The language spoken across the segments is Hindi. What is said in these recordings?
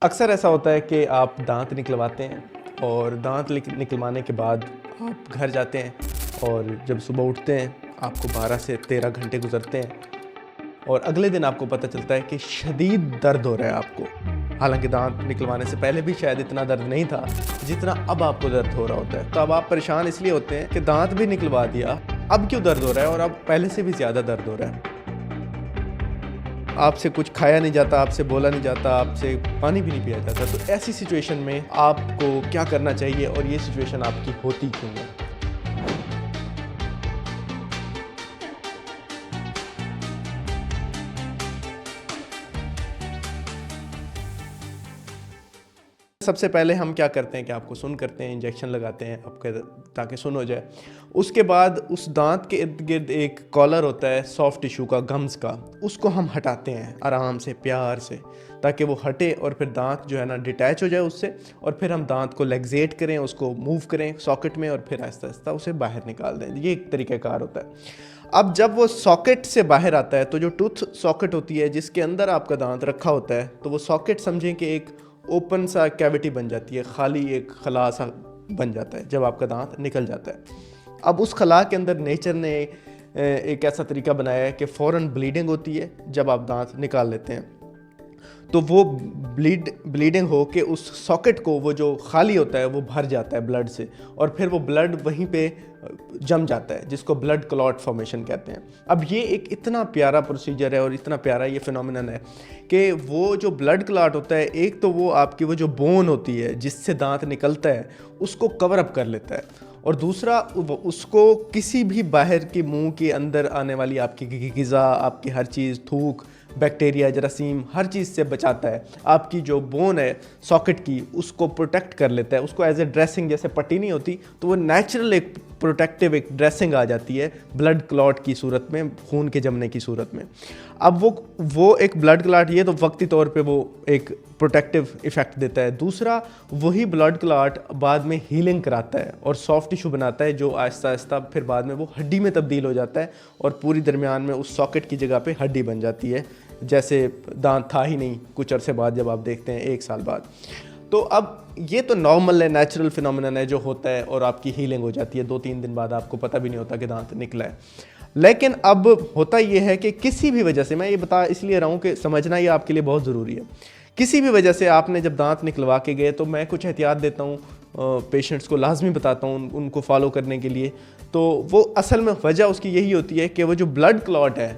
अक्सर ऐसा होता है कि आप दांत निकलवाते हैं और दांत निकलवाने के बाद आप घर जाते हैं और जब सुबह उठते हैं आपको 12 से 13 घंटे गुजरते हैं और अगले दिन आपको पता चलता है कि शदीद दर्द हो रहा है आपको। हालांकि दांत निकलवाने से पहले भी शायद इतना दर्द नहीं था जितना अब आपको दर्द हो रहा होता है। तो अब आप परेशान इसलिए होते हैं कि दांत भी निकलवा दिया, अब क्यों दर्द हो रहा है और अब पहले से भी ज़्यादा दर्द हो रहा है। आपसे कुछ खाया नहीं जाता, आपसे बोला नहीं जाता, आपसे पानी भी नहीं पिया जाता। तो ऐसी सिचुएशन में आपको क्या करना चाहिए और ये सिचुएशन आपकी होती क्यों है? सबसे पहले हम क्या करते हैं कि आपको सुन करते हैं, इंजेक्शन लगाते हैं आपके ताकि सुन हो जाए। उसके बाद उस दांत के इर्द गिर्द एक कॉलर होता है सॉफ्ट टिश्यू का, गम्स का, उसको हम हटाते हैं आराम से, प्यार से, ताकि वो हटे और फिर दांत जो है ना डिटैच हो जाए उससे। और फिर हम दांत को लेग्जेट करें, उसको मूव करें सॉकेट में और फिर आहिस्ता आहिस्ता उसे बाहर निकाल दें। ये एक तरीक़ाकार होता है। अब जब वो सॉकेट से बाहर आता है तो जो टूथ सॉकेट होती है जिसके अंदर आपका दांत रखा होता है, तो वो सॉकेट समझें कि एक ओपन सा कैविटी बन जाती है, खाली एक खला सा बन जाता है जब आपका दांत निकल जाता है। अब उस खला के अंदर नेचर ने एक ऐसा तरीका बनाया है कि फ़ौरन ब्लीडिंग होती है जब आप दांत निकाल लेते हैं। तो वो ब्लीडिंग हो के उस सॉकेट को, वो जो खाली होता है, वो भर जाता है ब्लड से और फिर वो ब्लड वहीं पे जम जाता है, जिसको ब्लड क्लॉट फॉर्मेशन कहते हैं। अब ये एक इतना प्यारा प्रोसीजर है और इतना प्यारा ये फिनोमिनन है कि वो जो ब्लड क्लॉट होता है, एक तो वो आपकी वो जो बोन होती है जिससे दांत निकलता है उसको कवर अप कर लेता है, और दूसरा उसको किसी भी बाहर के मुंह के अंदर आने वाली आपकी ग़िज़ा, आपकी हर चीज़, थूक, बैक्टीरिया, जरासीम, हर चीज़ से बचाता है। आपकी जो बोन है सॉकेट की उसको प्रोटेक्ट कर लेता है, उसको एज ए ड्रेसिंग, जैसे पट्टी नहीं होती तो वो नेचुरल एक प्रोटेक्टिव एक ड्रेसिंग आ जाती है ब्लड क्लॉट की सूरत में, खून के जमने की सूरत में। अब वो एक ब्लड क्लॉट, ये तो वक्ती तौर पे वो एक प्रोटेक्टिव इफ़ेक्ट देता है। दूसरा, वही ब्लड क्लॉट बाद में हीलिंग कराता है और सॉफ्ट टिश्यू बनाता है जो आहिस्ता आहिस्ता फिर बाद में वो हड्डी में तब्दील हो जाता है और पूरी दरमियान में उस सॉकेट की जगह पे हड्डी बन जाती है, जैसे दांत था ही नहीं कुछ अरसे बाद जब आप देखते हैं 1 साल बाद। तो अब ये तो नॉर्मल है, नेचुरल फिनोमिनन है जो होता है और आपकी हीलिंग हो जाती है 2-3 दिन बाद, आपको पता भी नहीं होता कि दांत निकला है। लेकिन अब होता ये है कि किसी भी वजह से, मैं ये बता इसलिए रहा हूँ कि समझना ये आपके लिए बहुत ज़रूरी है, किसी भी वजह से आपने जब दांत निकलवा के गए, तो मैं कुछ एहतियात देता हूँ पेशेंट्स को, लाजमी बताता हूँ उनको फॉलो करने के लिए। तो वो असल में वजह उसकी यही होती है कि वो जो ब्लड क्लॉट है,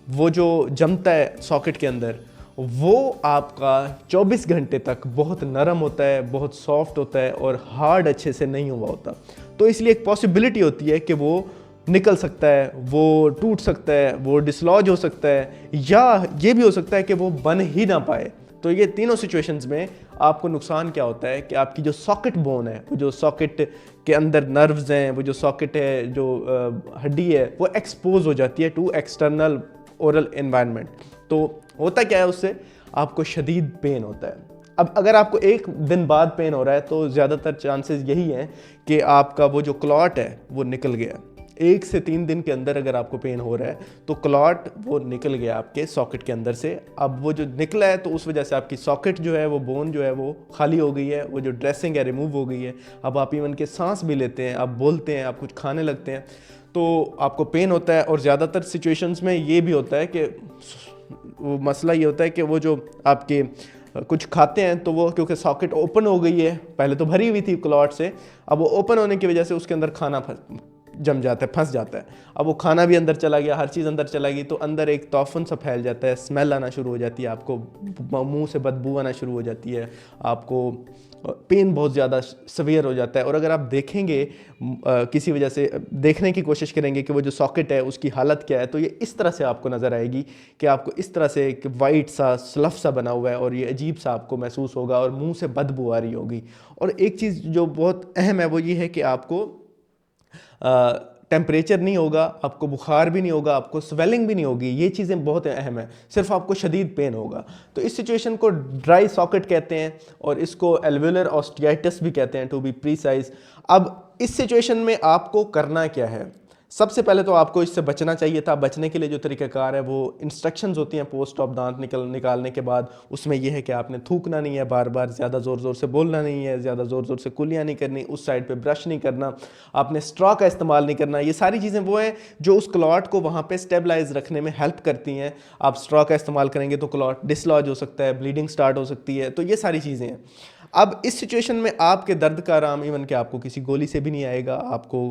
वो जो जमता है सॉकेट के अंदर, वो आपका 24 घंटे तक बहुत नरम होता है, बहुत सॉफ्ट होता है और हार्ड अच्छे से नहीं हुआ होता। तो इसलिए एक पॉसिबिलिटी होती है कि वो निकल सकता है, वो टूट सकता है, वो डिसलॉज हो सकता है, या ये भी हो सकता है कि वो बन ही ना पाए। तो ये तीनों सिचुएशंस में आपको नुकसान क्या होता है कि आपकी जो सॉकेट बोन है, वो जो सॉकेट के अंदर नर्व्स हैं, वो जो सॉकेट है, जो हड्डी है, वो एक्सपोज हो जाती है टू एक्सटर्नल ओरल एनवायरनमेंट। तो होता क्या है, उससे आपको शदीद पेन होता है। अब अगर आपको 1 दिन बाद पेन हो रहा है तो ज़्यादातर चांसेस यही हैं कि आपका वो जो क्लॉट है वो निकल गया। 1 से 3 दिन के अंदर अगर आपको पेन हो रहा है तो क्लॉट वो निकल गया आपके सॉकेट के अंदर से। अब वो जो निकला है तो उस वजह से आपकी सॉकेट जो है, वो बोन जो है, वो खाली हो गई है, वो जो ड्रेसिंग है रिमूव हो गई है। अब आप इवन के सांस भी लेते हैं, आप बोलते हैं, आप कुछ खाने लगते हैं तो आपको पेन होता है। और ज़्यादातर सिचुएशंस में ये भी होता है कि वो मसला ये होता है कि वो जो आपके कुछ खाते हैं तो वो, क्योंकि सॉकेट ओपन हो गई है, पहले तो भरी हुई थी क्लॉट से, अब वो ओपन होने की वजह से उसके अंदर खाना जम जाता है, फंस जाता है। अब वो खाना भी अंदर चला गया, हर चीज़ अंदर चला गई, तो अंदर एक तौफन सा फैल जाता है, स्मेल आना शुरू हो जाती है, आपको मुंह से बदबू आना शुरू हो जाती है, आपको पेन बहुत ज़्यादा सवियर हो जाता है। और अगर आप देखेंगे, किसी वजह से देखने की कोशिश करेंगे कि वो जो सॉकेट है उसकी हालत क्या है, तो ये इस तरह से आपको नज़र आएगी कि आपको इस तरह से एक वाइट सा स्लफ सा बना हुआ है और ये अजीब सा आपको महसूस होगा और मुंह से बदबू आ रही होगी। और एक चीज़ जो बहुत अहम है वो ये है कि आपको टेम्परेचर नहीं होगा, आपको बुखार भी नहीं होगा, आपको स्वेलिंग भी नहीं होगी। ये चीज़ें बहुत अहम है, सिर्फ आपको शदीद पेन होगा। तो इस सिचुएशन को ड्राई सॉकेट कहते हैं और इसको एल्वेलर ऑस्टियाइटिस भी कहते हैं, टू बी प्रीसाइज। अब इस सिचुएशन में आपको करना क्या है? सबसे पहले तो आपको इससे बचना चाहिए था। बचने के लिए जो तरीक़ाकार है वो इंस्ट्रक्शंस होती हैं पोस्ट ऑप दांत निकालने के बाद। उसमें यह है कि आपने थूकना नहीं है, बार बार ज़्यादा ज़ोर ज़ोर से बोलना नहीं है, ज़्यादा ज़ोर ज़ोर से कुल्लियाँ नहीं करनी, उस साइड पे ब्रश नहीं करना, आपने स्ट्रॉ का इस्तेमाल नहीं करना। ये सारी चीज़ें वो हैं जो उस क्लॉट को वहाँ पे स्टेबलाइज रखने में हेल्प करती हैं। आप स्ट्रॉ का इस्तेमाल करेंगे तो क्लॉट डिसलॉज हो सकता है, ब्लीडिंग स्टार्ट हो सकती है। तो ये सारी चीज़ें हैं। अब इस सिचुएशन में आपके दर्द का आराम इवन कि आपको किसी गोली से भी नहीं आएगा, आपको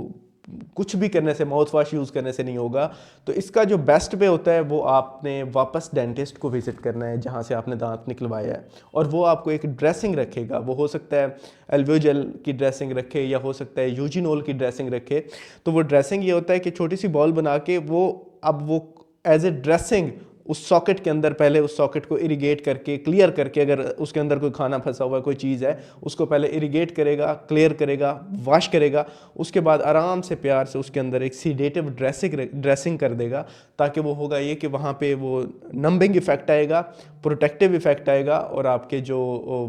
कुछ भी करने से, माउथ वॉश यूज़ करने से नहीं होगा। तो इसका जो बेस्ट वे होता है वो आपने वापस डेंटिस्ट को विज़िट करना है जहाँ से आपने दांत निकलवाया है, और वो आपको एक ड्रेसिंग रखेगा। वो हो सकता है एल्वियोजेल की ड्रेसिंग रखे या हो सकता है यूजिनोल की ड्रेसिंग रखे। तो वो ड्रेसिंग ये होता है कि छोटी सी बॉल बना के वो एज ए ड्रेसिंग उस सॉकेट के अंदर, पहले उस सॉकेट को इरिगेट करके, क्लियर करके, अगर उसके अंदर कोई खाना फंसा हुआ कोई चीज़ है उसको पहले इरिगेट करेगा, क्लियर करेगा, वॉश करेगा। उसके बाद आराम से प्यार से उसके अंदर एक सीडेटिव ड्रेसिंग कर देगा, ताकि वो होगा ये कि वहाँ पे वो नंबिंग इफेक्ट आएगा, प्रोटेक्टिव इफेक्ट आएगा, और आपके जो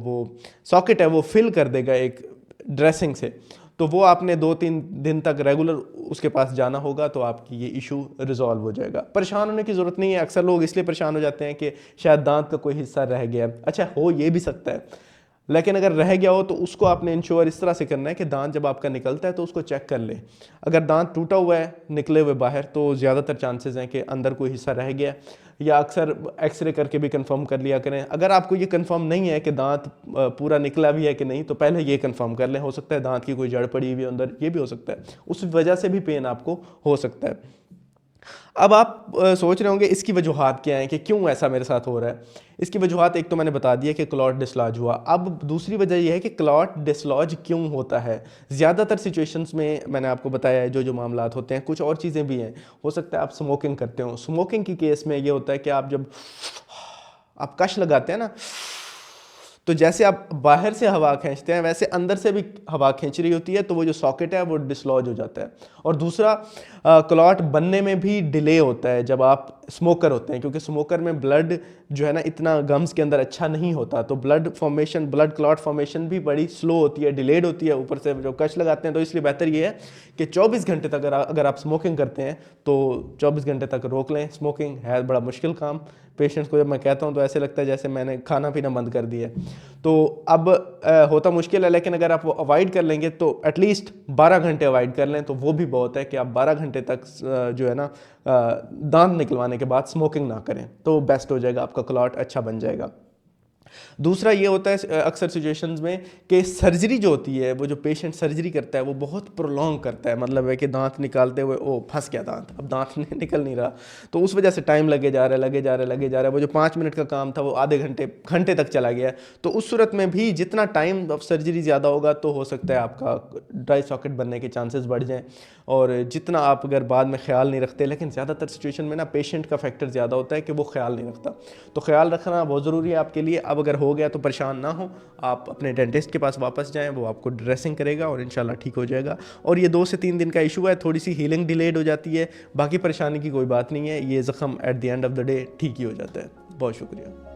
वो सॉकेट है वो फिल कर देगा एक ड्रेसिंग से। तो वो आपने 2-3 दिन तक रेगुलर उसके पास जाना होगा, तो आपकी ये इशू रिजॉल्व हो जाएगा। परेशान होने की ज़रूरत नहीं है। अक्सर लोग इसलिए परेशान हो जाते हैं कि शायद दांत का कोई हिस्सा रह गया। अच्छा, हो ये भी सकता है, लेकिन अगर रह गया हो तो उसको आपने इंश्योर इस तरह से करना है कि दांत जब आपका निकलता है तो उसको चेक कर ले। अगर दांत टूटा हुआ है निकले हुए बाहर, तो ज़्यादातर चांसेस हैं कि अंदर कोई हिस्सा रह गया, या अक्सर एक्सरे करके भी कंफर्म कर लिया करें। अगर आपको ये कंफर्म नहीं है कि दांत पूरा निकला भी है कि नहीं, तो पहले ये कंफर्म कर लें। हो सकता है दांत की कोई जड़ पड़ी हुई अंदर, ये भी हो सकता है, उस वजह से भी पेन आपको हो सकता है। अब आप सोच रहे होंगे इसकी वजूहात क्या हैं कि क्यों ऐसा मेरे साथ हो रहा है। इसकी वजूहात एक तो मैंने बता दिया कि क्लॉट डिसलॉज हुआ। अब दूसरी वजह यह है कि क्लॉट डिसलॉज क्यों होता है। ज़्यादातर सिचुएशंस में मैंने आपको बताया है जो मामलात होते हैं। कुछ और चीज़ें भी हैं। हो सकता है आप स्मोकिंग करते हो। स्मोकिंग की केस में ये होता है कि आप जब आप कश लगाते हैं ना, तो जैसे आप बाहर से हवा खींचते हैं वैसे अंदर से भी हवा खींच रही होती है, तो वो जो सॉकेट है वो डिसलॉज हो जाता है। और दूसरा, क्लॉट बनने में भी डिले होता है जब आप स्मोकर होते हैं, क्योंकि स्मोकर में ब्लड जो है ना इतना गम्स के अंदर अच्छा नहीं होता, तो ब्लड क्लॉट फॉर्मेशन भी बड़ी स्लो होती है, डिलेड होती है। ऊपर से जो कश लगाते हैं, तो इसलिए बेहतर ये है कि 24 घंटे तक अगर आप स्मोकिंग करते हैं तो 24 घंटे तक रोक लें। स्मोकिंग है बड़ा मुश्किल काम। पेशेंट्स को जब मैं कहता हूँ तो ऐसे लगता है जैसे मैंने खाना पीना बंद कर दिया। तो अब होता मुश्किल है, लेकिन अगर आप वो अवॉइड कर लेंगे तो एटलीस्ट 12 घंटे अवॉइड कर लें, तो वो भी बहुत है कि आप 12 घंटे तक जो है ना दांत निकलवाने के बाद स्मोकिंग ना करें, तो बेस्ट हो जाएगा, आपका क्लॉट अच्छा बन जाएगा। दूसरा ये होता है अक्सर सिचुएशंस में कि सर्जरी जो होती है, वो जो पेशेंट सर्जरी करता है वो बहुत प्रोलॉन्ग करता है। मतलब है कि दांत निकालते हुए ओ फंस गया दांत, अब दांत निकल नहीं रहा, तो उस वजह से टाइम लगे जा रहा है। वो जो 5 मिनट का काम था वो आधे घंटे तक चला गया। तो उस सूरत में भी जितना टाइम ऑफ सर्जरी ज़्यादा होगा, तो हो सकता है आपका ड्राई सॉकेट बनने के चांसेस बढ़ जाएँ। और जितना आप अगर बाद में ख्याल नहीं रखते, लेकिन ज़्यादातर सिचुएशन में ना पेशेंट का फैक्टर ज़्यादा होता है कि वो ख्याल नहीं रखता, तो ख्याल रखना बहुत ज़रूरी है आपके लिए। अब अगर हो गया तो परेशान ना हो, आप अपने डेंटिस्ट के पास वापस जाएं, वो आपको ड्रेसिंग करेगा और इंशाल्लाह ठीक हो जाएगा। और ये 2 से 3 दिन का इशू है, थोड़ी सी हीलिंग डिलेड हो जाती है, बाकी परेशानी की कोई बात नहीं है। ये ज़ख्म at the end of the day ठीक ही हो जाता है। बहुत शुक्रिया।